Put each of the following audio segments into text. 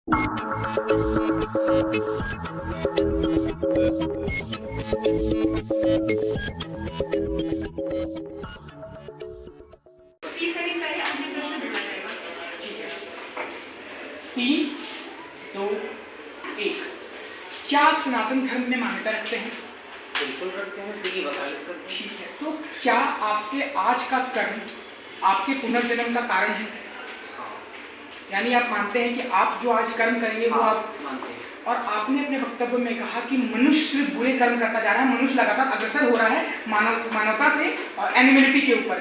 3, 2, 1। क्या आप सनातन धर्म में मान्यता रखते हैं? बिल्कुल रखते हैं, उसी की वकालत करते हैं। ठीक है, तो क्या आपके आज का कर्म आपके पुनर्जन्म का कारण है? हाँ। यानी आप मानते हैं कि आप जो आज कर्म करेंगे वो आप मानते हैं। और आपने अपने वक्तव्य में कहा कि मनुष्य सिर्फ बुरे कर्म करता जा रहा है, मनुष्य लगातार अग्रसर हो रहा है मानवता से एनिमलिटी के ऊपर।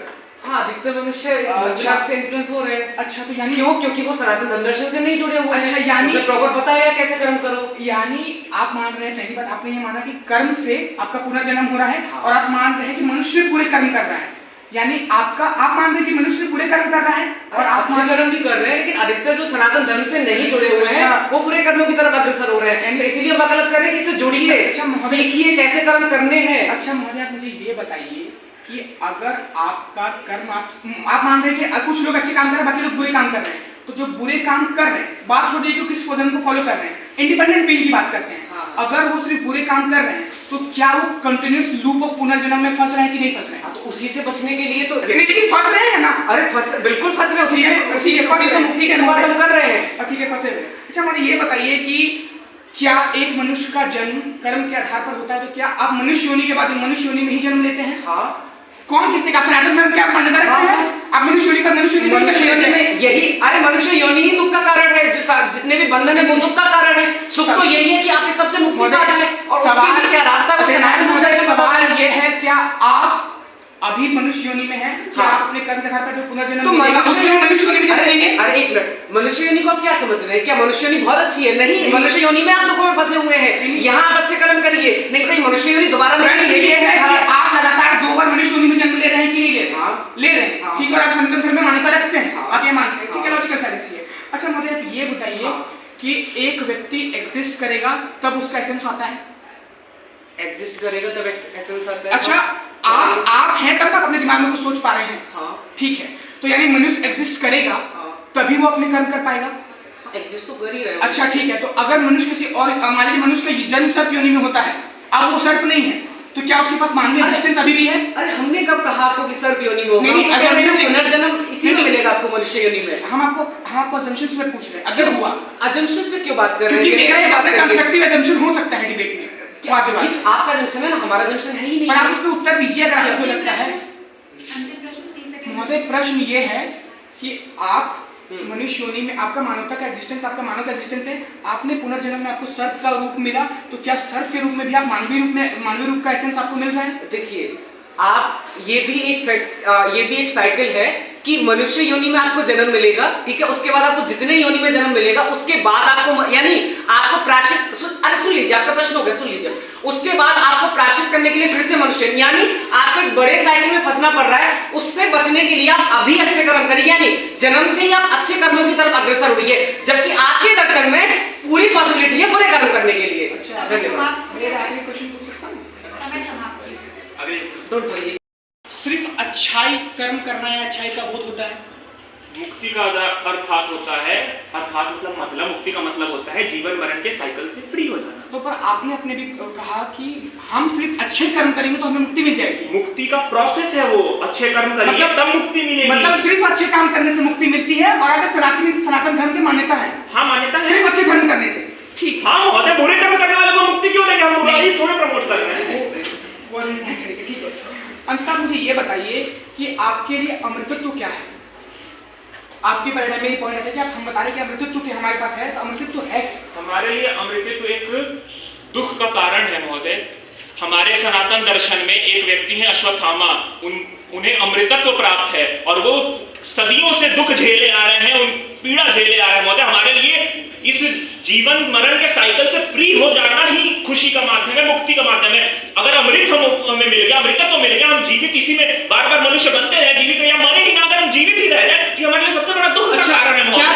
हाँ, अधिकतर मनुष्य इस विचार से इन्फ्लुएंस हो रहे हैं। अच्छा, तो यानी क्यों? क्योंकि वो सनातन धर्म दर्शन से नहीं जुड़े हुए हैं। अच्छा, यानी प्रॉपर पता है कैसे कर्म करो। यानी आप मान रहे हैं, पहली बात आपने ये माना कि कर्म से आपका पुनर्जन्म हो रहा है। हाँ। और आप मान रहे हैं कि मनुष्य पूरे कर्म कर रहा है, यानी आप मान रहे हैं कि मनुष्य पूरे कर्म कर रहा है और आप अच्छे कर्म भी कर रहे हैं, लेकिन अधिकतर जो सनातन धर्म से नहीं जुड़े हुए हैं वो बुरे कर्मों की तरफ अग्रसर हो रहे हैं। तो इसीलिए वकालत कर रहे हैं कि इसे जोड़िए, सीखिए कैसे कर्म करने हैं। अच्छा महोदय, आप मुझे ये बताइए कि अगर आपका कर्म आप मान रहे हैं कि कुछ लोग अच्छे काम कर रहे हैं, बाकी लोग बुरे काम कर रहे हैं, तो जो बुरे काम कर रहे हैं, बात छोड़िए कि किस धर्म को फॉलो कर रहे हैं, इंडिपेंडेंट बीइंग की बात करते हैं। हाँ। अगर वो सिर्फ बुरे काम कर रहे हैं तो क्या वो कंटिन्यूअस लूप ऑफ पुनर्जन्म में फंस रहे हैं कि नहीं फंस रहे हैं? तो उसी से बचने के लिए तो लेकिन फंस रहे हैं ना। अरे बिल्कुल फंस रहे हैं, उसी से मुक्ति की बात हम कर रहे हैं। ठीक है, फंसे हुए। अच्छा मुझे ये बताइए कि क्या एक मनुष्य का जन्म कर्म के आधार पर होता है? तो क्या आप मनुष्य योनि के बाद मनुष्य योनि में ही जन्म लेते हैं? हाँ। कौन किसने कहा? सनातन धर्म के आप मान्यता रखते हैं? आप मनुष्य योनि का मनुष्य योनि में यही, अरे मनुष्य योनि ही दुख का कारण है। जो जितने भी बंधन है वो दुख का कारण है। सुख तो यही है कि आप इस सबसे मुक्ति पा जाए। और उसके लिए क्या रास्ता है? सनातन धर्म का सवाल ये है, क्या आप अभी मनुष्य योनि में हैं? क्या आप अपने कर्म के आधार पर जो पुनर्जन्म तो मनुष्य योनि में जन्म लेंगे? अरे एक मिनट, मनुष्य योनि को आप क्या समझ रहे हैं? क्या मनुष्य योनि बहुत अच्छी है? नहीं, मनुष्य योनि में आप दुखों में फंसे हुए हैं। यहाँ आप अच्छे कर्म करिए, नहीं तो ये मनुष्य योनि दोबारा आप लगातार 2 बार मनुष्य योनि में जन्म ले रहे हैं कि नहीं ले रहे हैं? ले रहे हैं। ठीक है, और आप सनातन धर्म में मान्यता रखते हैं, आप ये मानते हैं। ठीक है, लॉजिकल फैलेसी है। अच्छा मुझे आप ये बताइए कि एक व्यक्ति एग्जिस्ट करेगा तब उसका एसेंस आता है? एग्जिस्ट करेगा तब एसेंस आता है। अच्छा, आप हैं तब आप अपने दिमाग में कुछ सोच पा रहे हैं। हाँ। ठीक है, तो यानी मनुष्य एग्जिस्ट करेगा तभी वो अपने कर्म कर पाएगा। एग्जिस्ट तो कर ही रहे हो। अच्छा ठीक है, तो अगर मनुष्य किसी और मान लीजिए मनुष्य का जन्म सर्प योनि में होता है, अब वो सर्प नहीं है, तो क्या उसके पास मानवीय एग्जिस्टेंस अभी भी है? अरे हमने कब कहा आपको कि सर्प योनि में होगा? नहीं, पुनर्जन्म इसी में मिलेगा आपको, मनुष्य योनि में। हम आपको असम्पशंस में पूछ रहे हैं, अगर हुआ। असम्पशंस पे क्यों बात कर रहे हैं? क्योंकि मेरा ये बात है, कंस्ट्रक्टिव असम्पशन हो सकता है डिबेट में। आपका जंक्शन है ना, हमारा जंक्शन है ही नहीं। पर आप उस पर उत्तर दीजिए अगर आपको लगता है। महोदय प्रश्न ये है कि आप मनुष्य योनि में आपका मानवता का एग्जिस्टेंस, आपका मानव का एग्जिस्टेंस है, आपने पुनर्जन्म में आपको सर्प का रूप मिला, तो क्या सर्प के रूप में भी आप मानवीय रूप का एसेंस आपको मिल रहा है? देखिए, आप ये भी एक साइकिल है कि मनुष्य योनि में आपको जन्म मिलेगा, ठीक है, उसके बाद आपको जितने योनि में जन्म मिलेगा उसके बाद आपको यानी आपको प्रायश्चित, अरे सुन लीजिए, आपका प्रश्न हो गया, सुन लीजिए। उसके बाद आपको प्रायश्चित करने के लिए फिर से मनुष्य, यानी आपको एक बड़े साइकिल में फंसना पड़ रहा है। उससे बचने के लिए आप अभी अच्छे कर्म करिए, यानी जन्म से ही आप अच्छे कर्मों की तरफ अग्रसर होइए, जबकि आपके दर्शन में पूरी पॉसिबिलिटी है बुरे कर्म करने के लिए। अच्छा, धन्यवाद। मेरा आखिरी क्वेश्चन पूछ सकता हूं? सिर्फ अच्छाई कर्म करना या अच्छाई का बोध होता है? मुक्ति का अर्थात होता है, मतलब मुक्ति का मतलब होता है जीवन मरण के साइकिल से फ्री हो जाना। तो पर आपने अपने भी कहा कि हम सिर्फ अच्छे कर्म करेंगे तो हमें मुक्ति मिल जाएगी। मुक्ति का प्रोसेस है वो, अच्छे कर्म करिए तब मुक्ति मिलेगी। मतलब सिर्फ अच्छे काम करने से मुक्ति मिलती है, और अगर सनातन धर्म की मान्यता है। हाँ, मान्यता है सिर्फ अच्छे कर्म करने से। ठीक। हाँ महोदय, बुरे कर्म करने वाले को मुक्ति क्यों देंगे? हम बुरा ही थोड़े प्रमोट कर रहे हैं। ठीक है, अंततः मुझे ये बताइए कि आपके लिए अमृतत्व क्या है? आपके परिणाम मेरी पॉइंट है कि आप हम बता रहे हैं कि अमृतत्व की हमारे पास है, तो अमृतत्व है? हमारे लिए अमृतत्व एक दुख का कारण है महोदय। हमारे सनातन दर्शन में एक व्यक्ति है अश्वत्थामा, उन्हें अमृतत्व प्राप्त है और वो सदियों से दुख झेले आ रहे हैं, पीड़ा झेले आ रहे हैं महोदय। हमारे लिए इस जीवन मरण के साइकिल से फ्री हो जाना ही खुशी का माध्यम है, मुक्ति का माध्यम है। अगर अमृत हमें मिल गया, अमृतत्व मिल गया, हम जीवित इसी में बार बार मनुष्य बनते हैं, जीवित या मरे ही ना, अगर हम जीवित ही रह जाए, ये हमारे लिए सबसे बड़ा दुख का कारण है। क्या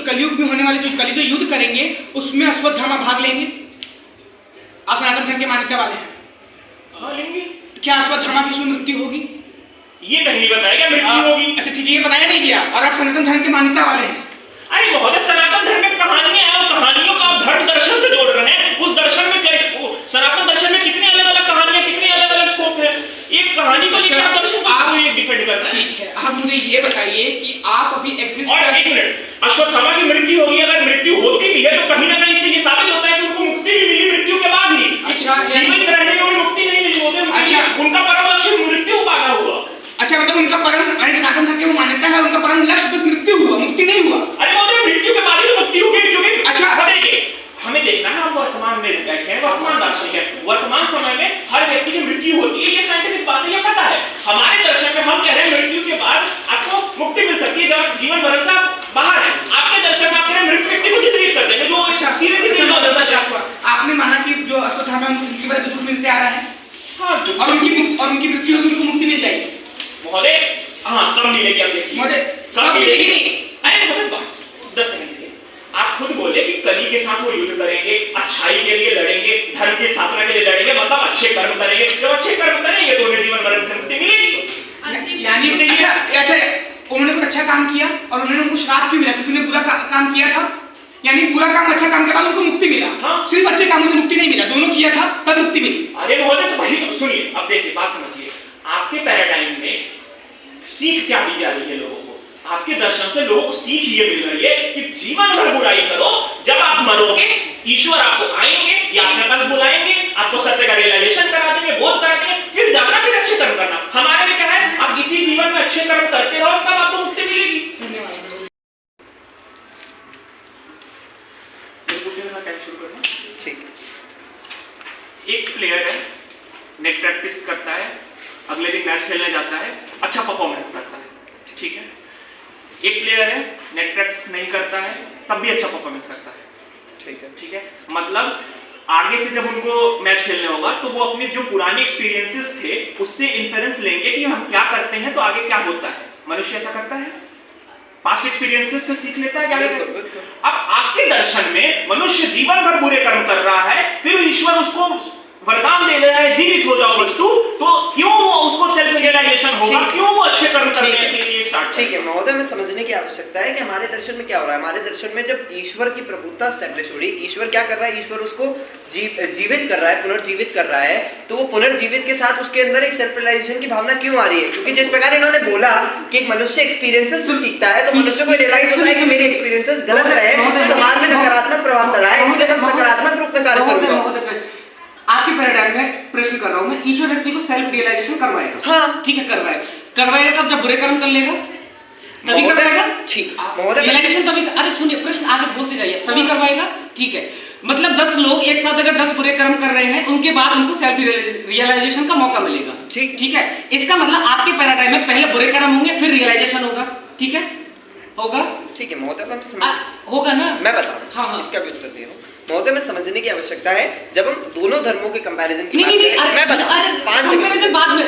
कलयुग में होने वाले जो युद्ध करेंगे उसमें अश्वत्थामा भाग लेंगे? आप सनातन धर्म के मान्यता वाले हैं? हाँ, लेंगे। क्या अश्वत्थामा की मृत्यु होगी? ये कहीं नहीं बताया क्या मृत्यु होगी? अच्छा ठीक है, ये बताया नहीं गया, और आप सनातन धर्म के मान्यता वाले हैं? अरे महोदय, सनातन धर्म में कहानी वर्तमान समय में हर व्यक्ति की मृत्यु होती है, ये साइंटिफिक बात है, ये पता है। हमारे दर्शन में हम कह रहे हैं मृत्यु के बाद आपको मुक्ति मिल सकती है जब जीवन भर से आप बाहर हैं। आपके दर्शन में आप कह रहे हैं मृत व्यक्ति को जिंदगी कर देंगे, जो सीधे सीधे आपने माना कि जो अश्वत्थामा उनकी वजह दुख मिलते आ रहा है, हाँ, और उनकी मृत्यु होगी, उनको मुक्ति मिल जाएगी महोदय। हाँ, कब मिलेगी आप देखिए महोदय, कब मिलेगी? नहीं अरे महोदय बस 10 सेकंड के लिए आप खुद बोले कि कली के साथ वो युद्ध करेंगे, अच्छाई के लिए लड़ेंगे, धर्म की स्थापना के लिए लड़ेंगे, मतलब अच्छे कर्म करेंगे। जब अच्छे कर्म करेंगे तो उन्हें जीवन मरण से मुक्ति मिलेगी। यानी अच्छा उन्होंने कुछ अच्छा काम किया और उन्होंने उनको श्राप क्यों मिला? क्योंकि उन्होंने बुरा काम किया था, यानी बुरा काम अच्छा काम के बाद उनको मुक्ति मिला। हाँ। सिर्फ अच्छे कामों से मुक्ति नहीं मिला, दोनों किया था तब मुक्ति मिली। अरे महोदय तो वही सुनिए, अब देखिए बात समझिए। आपके पैराडाइम में सीख क्या दी जा रही है लोगों को? आपके दर्शन से लोगों को सीख ये मिल रही है कि जीवन भर बुराई करो, जब आप मरोगे ईश्वर आपको आएंगे या अपने पास बुलाएंगे, आपको सत्य का रियलाइजेशन करा देंगे, बोध करा देंगे, फिर जाना, फिर अच्छे कर्म करना। हमारे में क्या है, आप इसी जीवन में अच्छे कर्म करते रहो, तब आपको मुक्ति मिलेगी। ठीक। एक प्लेयर है, नेट प्रैक्टिस करता है, अगले दिन मैच खेलने जाता है, अच्छा परफॉर्मेंस करता है, ठीक है। एक प्लेयर है, नेट प्रैक्टिस नहीं करता है, तब भी अच्छा परफॉर्मेंस करता है, ठीक है। मतलब आगे से जब उनको मैच खेलने होगा तो वो अपने जो पुराने एक्सपीरियंसेस थे उससे इन्फ्लुएंस लेंगे कि हम क्या करते हैं तो आगे क्या होता है। मनुष्य ऐसा करता है, पास्ट एक्सपीरियंसेस से सीख लेता है क्या? अब आपके दर्शन में मनुष्य जीवन भर बुरे कर्म कर रहा है, फिर ईश्वर उसको वरदान दे रहा है जीवित हो जाओ वस्तु, तो क्यों वो उसको सेल्फ रियलाइजेशन होगा? क्यों वो अच्छे कर्म करने के लिए स्टार्ट? ठीक है महोदय, में समझने की आवश्यकता है कि हमारे दर्शन में क्या हो रहा है। हमारे दर्शन में जब ईश्वर की प्रभुता स्टैब्लिश हो रही है, ईश्वर क्या कर रहा है, ईश्वर उसको जीवित कर रहा है, पुनर्जीवित कर रहा है, तो वो पुनर्जीवित के साथ उसके अंदर एक सेल्फ रियलाइजेशन की भावना क्यों आ रही है? क्योंकि जिस प्रकार इन्होंने बोला कि एक मनुष्य एक्सपीरियंसेस से सीखता है, तो मनुष्य को रियलाइज होता है कि मेरे एक्सपीरियंसेस गलत रहे, समाज में नकारात्मक प्रभाव डाला है, इसलिए मैं सकारात्मक रूप में कार्य करूंगा। आपके पैराडाइम में प्रश्न कर रहा हूं मैं, ईश्वर व्यक्ति को सेल्फ रियलाइजेशन करवाएगा, हाँ ठीक है, करवाएगा कब? जब बुरे कर्म कर लेगा तभी करवाएगा, ठीक। रियलाइजेशन तभी, अरे सुनिए प्रश्न आगे बोलते जाइए, तभी करवाएगा, ठीक है। मतलब 10 लोग एक साथ अगर 10 बुरे कर्म कर रहे हैं, उनके बाद उनको सेल्फ रियलाइजेशन का मौका मिलेगा, ठीक है। इसका मतलब आपके पैराडाइम में पहले बुरे कर्म होंगे, फिर रियलाइजेशन होगा, ठीक है, होगा, ठीक है महोदय, होगा ना? मैं बता रहा हूँ, हाँ। इसका भी उत्तर दे रहा हूँ महोदय। में समझने की आवश्यकता है जब हम दोनों धर्मों के कंपैरिजन की बात करें, मैं बता रहा हूँ 5 सेकंड बाद में,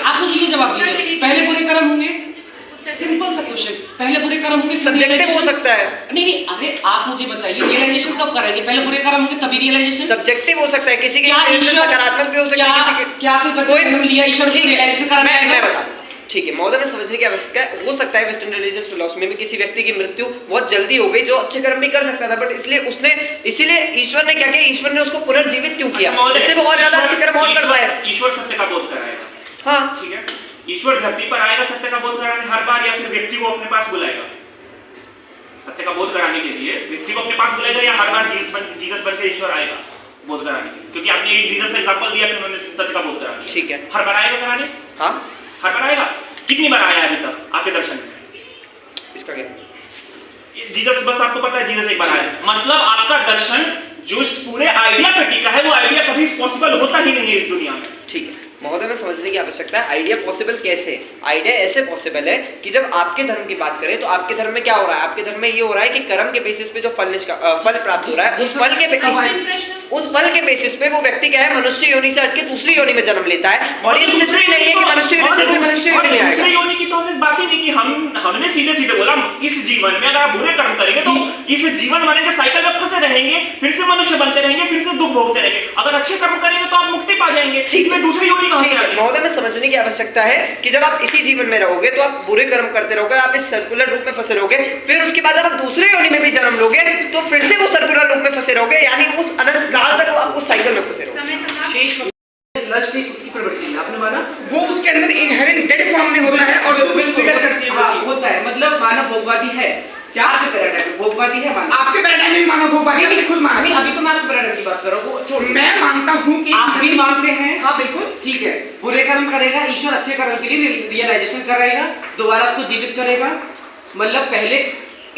आप मुझे ये जवाब दीजिए, पहले बुरे कर्म होंगे, सिंपल सा क्वेश्चन, पहले बुरे कर्म होंगे, सब्जेक्टिव हो सकता है। नहीं, अरे आप मुझे बताइए रियलाइजेशन कब करेंगे? पहले बुरे कर्म होंगे तभी रियलाइजेशन। सब्जेक्टिव हो सकता है, किसी के सकारात्मक भी हो सकता है, किसी के क्या कोई कर्म लिया ईश्वर को रियलाइजेशन कराना है? मैं बता, ठीक है महोदय, में समझने की आवश्यकता है। हो सकता है वेस्टर्न रिलीजियस फिलॉसफी में किसी व्यक्ति की मृत्यु बहुत जल्दी हो गई जो अच्छे कर्म भी कर सकता था, बट इसीलिए ईश्वर ने क्या किया, ईश्वर ने उसको पुनर्जीवित क्यों किया, इससे वो और ज्यादा अच्छे कर्म और कर पाए। ईश्वर सत्य का बोध कराएगा, हाँ ठीक है। ईश्वर धरती पर आएगा सत्य का बोध कराने हर बार, या फिर व्यक्ति को अपने पास बुलाएगा सत्य का बोध कराने के लिए? व्यक्ति को अपने पास बुलाएगा या हर बार जीसस बनकर ईश्वर आएगा बोध कराने के लिए? क्योंकि आपने एक जीसस का एग्जांपल दिया कि उन्होंने सत्य का बोध कराया, ठीक है। हर बार आएगा कराने? हाँ हर बार आएगा। कितनी बार आया अभी तक आपके दर्शन में? इसका क्या? जीसस, बस आपको पता है जीसस एक बार आया। मतलब आपका दर्शन जो इस पूरे आइडिया पे टिका है, वो आइडिया कभी पॉसिबल होता ही नहीं है इस दुनिया में, ठीक है महोदय, में समझने की आवश्यकता है आइडिया पॉसिबल कैसे? आइडिया ऐसे पॉसिबल है कि जब आपके धर्म की बात करें तो आपके धर्म में क्या हो रहा है? आपके धर्म में ये हो रहा है कि कर्म के बेसिस पे जो फल प्राप्त हो रहा है, उस फल के बेसिस पे वो व्यक्ति क्या है, मनुष्य योनि से हटके दूसरी योनि में जन्म लेता है, और ये सिद्ध नहीं है कि मनुष्य योनि में आएगा। दूसरी योनि की तो हमने बात ही नहीं की, हमने सीधे सीधे बोला इस जीवन में अगर आप बुरे कर्म करेंगे तो इस जीवन वाले के साइकिल में फंसे रहेंगे, फिर से मनुष्य बनते रहेंगे, फिर से दुख भोगते रहेंगे। अगर अच्छे कर्म करेंगे तो आप मुक्ति पा जाएंगे, इसमें दूसरी योनि महोदय, में समझने की आवश्यकता है कि जब आप इसी जीवन में रहोगे तो आप बुरे कर्म करते रहोगे, आप इस सर्कुलर रूप में फंसे रहोगे, फिर उसके बाद जब आप दूसरे योनि में भी जन्म लोगे तो फिर से वो सर्कुलर रूप में फंसे रहोगे, यानी उस अनंत काल तक आप उस साइकिल में फंसे रहोगे। लस्ट एक उसकी प्रवृत्ति है, आपने माना वो उसके अंदर इनहेरेंट डेड फॉर्म में होता है और वो ट्रिगर करती है, होता है। मतलब मानव भोगवादी है क्या? आपके पैराडाइम में भोगवादी है मानव? आपके पैराडाइम में मानव भोगवादी है, बिल्कुल मानव। नहीं, अभी तो मैं आपके पैराडाइम की बात कर रहा हूँ, वो मैं मानता हूँ कि आप भी मानते हैं। हाँ बिल्कुल, ठीक है। बुरे कर्म करेगा, ईश्वर अच्छे कर्म के लिए रियलाइजेशन कराएगा, दोबारा उसको जीवित करेगा। मतलब पहले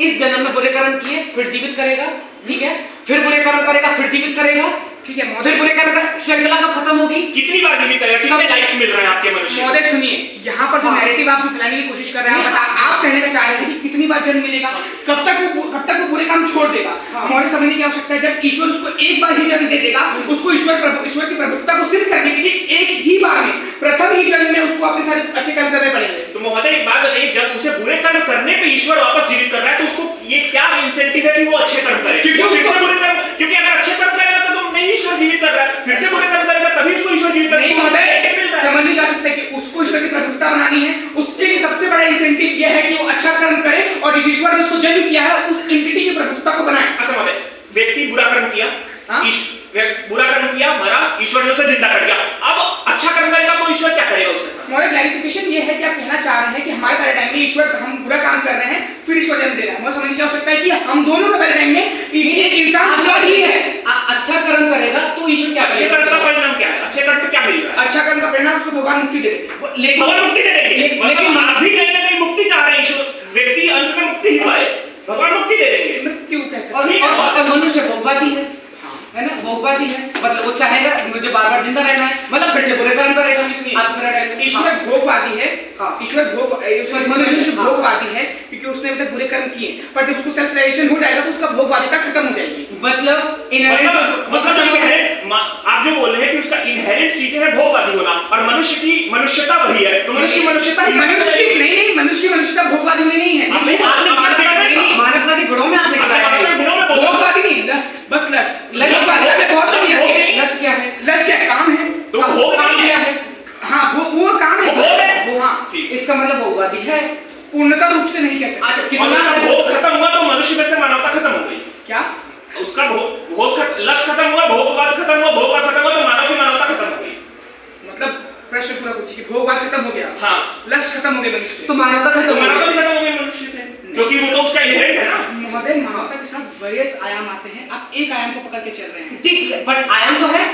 इस जन्म में बुरे कर्म किए, फिर जीवित करेगा, ठीक है, फिर बुरे कर्म करेगा, फिर जीवित करेगा, ठीक है फिर महोदय। बुरे कर्म का श्रृंखला कब खत्म होगी? कितनी बार जीवित करेगा, कितने लाइक्स मिल रहे हैं आपके मनुष्य? महोदय सुनिए, यहाँ पर जो हाँ। नैरेटिव आप जो फैलाने की कोशिश कर रहे हैं, आप कहने का चाह रहे हैं कि कितनी बार जन्म मिलेगा, कब तक वो बुरे काम छोड़ देगा। हाँ। महोदय समझने की आवश्यकता है, जब ईश्वर उसको एक बार ही जन्म दे देगा, उसको ईश्वर की प्रभुत्ता को सिद्ध करने के लिए एक ही बार में, प्रथम ही जन्म में उसको अपने सारे अच्छे कर्म करने पड़ेंगे। तो महोदय एक बात बताइए, जब उसे बुरे कर्म करने पे ईश्वर वापस जीवित कर रहा है तो उसको ये क्या इंसेंटिव है कि वो अच्छे कर्म करे? क्योंकि वो फिर से उसको- बुरे कर्म, क्योंकि अगर अच्छे कर्म करेगा तो नहीं ईश्वर जीवित कर रहा है, फिर से बुरे कर्म करेगा तभी उसको ईश्वर जीवित नहीं करेगा। महोदय, समझ नहीं जा सकता कि उसको ईश्वर की प्रभुत्ता बनानी है, उसके लिए सबसे बड़ा इंसेंटिव यह है कि वो अच्छा कर्म करे और जिस ईश्वर ने उसको जन्म किया है उस एंटिटी की प्रभुत्ता को बनाए। अच्छा महोदय, व्यक्ति बुरा कर्म किया, हाँ? बुरा कर्म किया, मरा, ईश्वर ने उसे जिंदा कर दिया, अब अच्छा कर्म करेगा तो ईश्वर क्या करेगा उसके साथ? महोदय क्लैरिफिकेशन ये है कि आप कहना चाह रहे हैं कि हमारे पैराडाइम में ईश्वर, हम बुरा काम कर रहे हैं फिर ईश्वर जन्म दे रहा है। मुझे समझ नहीं आ सकता है कि हम दोनों के पैराडाइम में एक इंसान बुरा ही है। अच्छा कर्म करेगा तो ईश्वर क्या अच्छे कर्म का परिणाम क्या है? अच्छे कर्म पे क्या मिल रहा है? अच्छा कर्म का परिणाम उसको भगवान मुक्ति दे देंगे। लेकिन भगवान मुक्ति दे देंगे, लेकिन आप भी कहीं ना कहीं मुक्ति चाह रहे हैं, ईश्वर व्यक्ति अंत में मुक्ति ही पाए, भगवान मुक्ति दे देंगे। मृत्यु कैसे? और मनुष्य भोगवादी है ना, भोगवादी है, मतलब वो चाहेगा मुझे बार बार जिंदा रहना है, मतलब फिर से बुरे कर्म करेगा। आप मेरा टाइम ईश्वर भोगवादी है। हाँ। ईश्वर मनुष्य भोगवादी है क्योंकि उसने अभी तक बुरे कर्म किए, पर जब उसको सेल्फ रियलाइजेशन हो जाएगा तो उसका भोगवादिता खत्म हो जाएगी। मतलब आप जो बोल रहे हैं कि उसका इनहेरेंट चीजें है भोगवादी होना, और मनुष्य की मनुष्यता वही है, तो मनुष्य मनुष्यता ही मनुष्य की मनुष्यता भोगवादी में नहीं है। मानवता के गुणों में आपने भोगवादी नहीं, लस्ट, बस लस्ट। लस्ट क्या है? लस्ट क्या काम है? तो भोग काम नहीं क्या है। है? हाँ वो काम है। वो भोग है। वो हाँ, ठीक। इसका मतलब भोगवादी है। पूर्णता रूप से नहीं कह सकते। अच्छा, और कितना उसका भोग खत्म हुआ तो मनुष्य में से मानवता खत्म हो गई। क्या? उसका लक्ष्य खत्म हुआ, भोगवाद खत्म हुआ, भोगवाद खत्म हुआ तो मानव की मानवता खत्म हो गई। मतलब प्रश्न पूरा पूछिए कि भोगवाद खत्म हो गया, हाँ, लस्ट खत्म हो गया मनुष्य से। तो मानवता तो खत्म हो मानवता गई। भी खत्म हो गई मनुष्य से, क्योंकि वो तो उसका इनहेरेंट है ना। महोदय मानवता के साथ वेरियस आयाम आते हैं, आप एक आयाम को पकड़ के चल रहे हैं। ठीक है, बट आयाम तो है।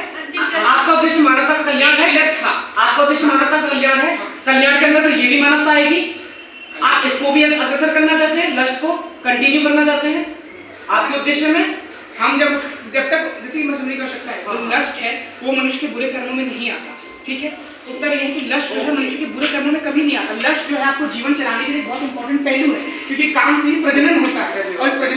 आपका उद्देश्य मानवता का कल्याण है। था आपका उद्देश्य मानवता का कल्याण है। कल्याण के अंदर तो ये भी मानवता आएगी। आप इसको भी अग्रसर करना चाहते हैं, लस्ट को कंटिन्यू करना चाहते हैं आपके उद्देश्य में। हम जब तक जैसे मैं समझने की आवश्यकता है, जो लस्ट है वो मनुष्य के बुरे कर्मों में नहीं आता। ठीक है, उत्तर यह है कि लस्ट जो है मनुष्य के बुरे कर्मों में कभी नहीं आता। लस्ट जो है आपको जीवन चलाने के लिए बहुत इंपॉर्टेंट पहलू है, क्योंकि काम से ही प्रजनन होता है और इस प्रजनन